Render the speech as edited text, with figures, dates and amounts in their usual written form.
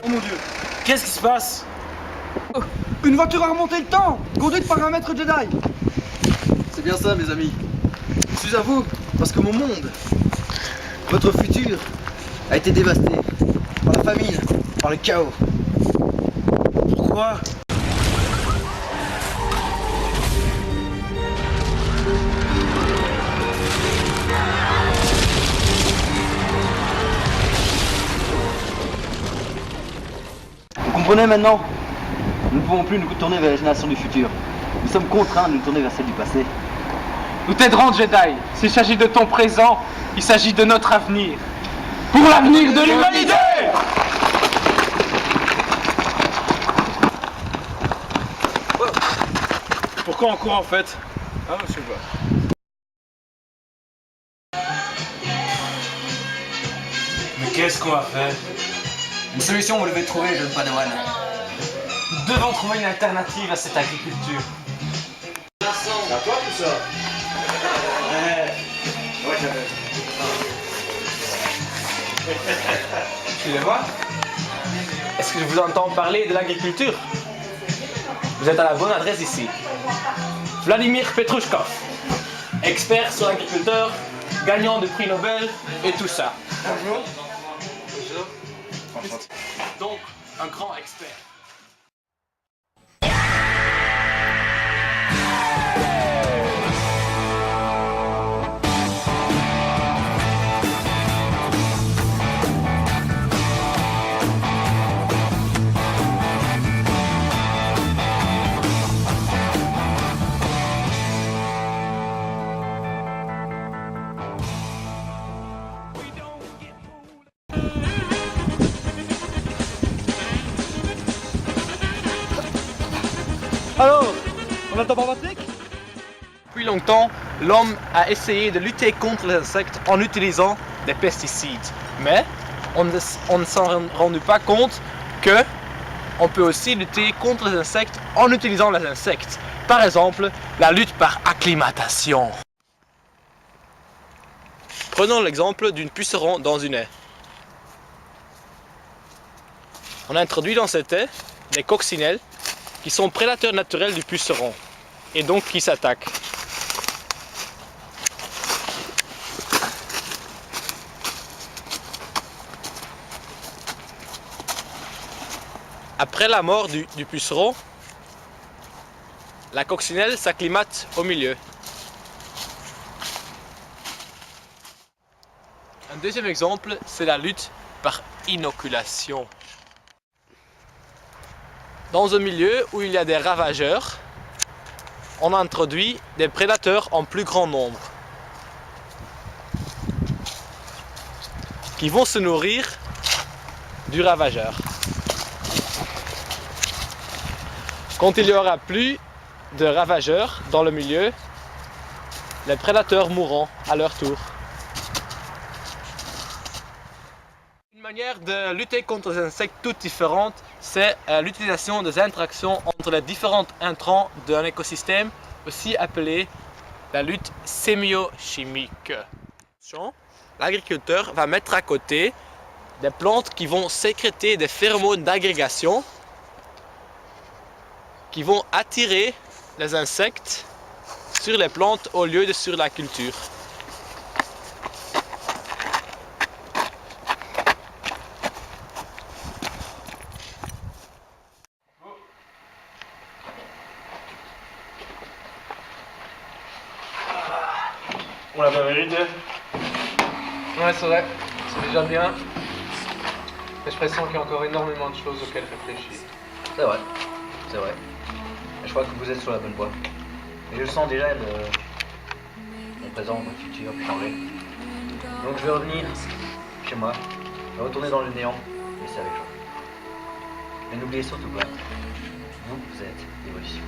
Oh mon Dieu! Qu'est-ce qui se passe? Une voiture a remonté le temps, conduite par un maître Jedi. C'est bien ça, mes amis. Je suis à vous, parce que mon monde, votre futur, a été dévasté par la famine, par le chaos. Pourquoi? Vous comprenez maintenant? Nous ne pouvons plus nous tourner vers les générations du futur. Nous sommes contraints de nous tourner vers celles du passé. Nous t'aiderons, Jedi. S'il s'agit de ton présent, il s'agit de notre avenir. Pour l'avenir de l'humanité! Pourquoi on court en fait? Ah, je sais pas. Mais qu'est-ce qu'on va faire? Une solution, vous devez trouver, jeune Padawan. Nous devons trouver une alternative à cette agriculture. C'est à toi tout ça? Ouais, j'avais. Excusez-moi. Est-ce que je vous entends parler de l'agriculture? Vous êtes à la bonne adresse ici. Vladimir Petrouchkov, expert sur l'agriculteur, gagnant de prix Nobel et tout ça. Bonjour. Bonjour. Donc, un grand expert. Alors, on attend pas Patrick? Depuis longtemps, l'homme a essayé de lutter contre les insectes en utilisant des pesticides. Mais on ne s'en rendu pas compte que on peut aussi lutter contre les insectes en utilisant les insectes. Par exemple, la lutte par acclimatation. Prenons l'exemple d'une puceron dans une haie. On introduit dans cette haie des coccinelles qui sont prédateurs naturels du puceron et donc qui s'attaquent. Après la mort du puceron, la coccinelle s'acclimate au milieu. Un deuxième exemple, c'est la lutte par inoculation. Dans un milieu où il y a des ravageurs, on introduit des prédateurs en plus grand nombre qui vont se nourrir du ravageur. Quand il n'y aura plus de ravageurs dans le milieu, les prédateurs mourront à leur tour. Une manière de lutter contre les insectes toutes différentes, c'est l'utilisation des interactions entre les différents intrants d'un écosystème, aussi appelée la lutte sémiochimique. L'agriculteur va mettre à côté des plantes qui vont sécréter des phéromones d'agrégation qui vont attirer les insectes sur les plantes au lieu de sur la culture. On l'a pas validé. Ouais, c'est vrai. C'est déjà bien. Mais je pressens qu'il y a encore énormément de choses auxquelles réfléchir. C'est vrai, c'est vrai. Et je crois que vous êtes sur la bonne voie. Et je sens déjà mon présent, mon futur changer. Donc je vais revenir chez moi, je vais retourner dans le néant, et c'est avec joie. Mais n'oubliez surtout pas, vous êtes l'évolution.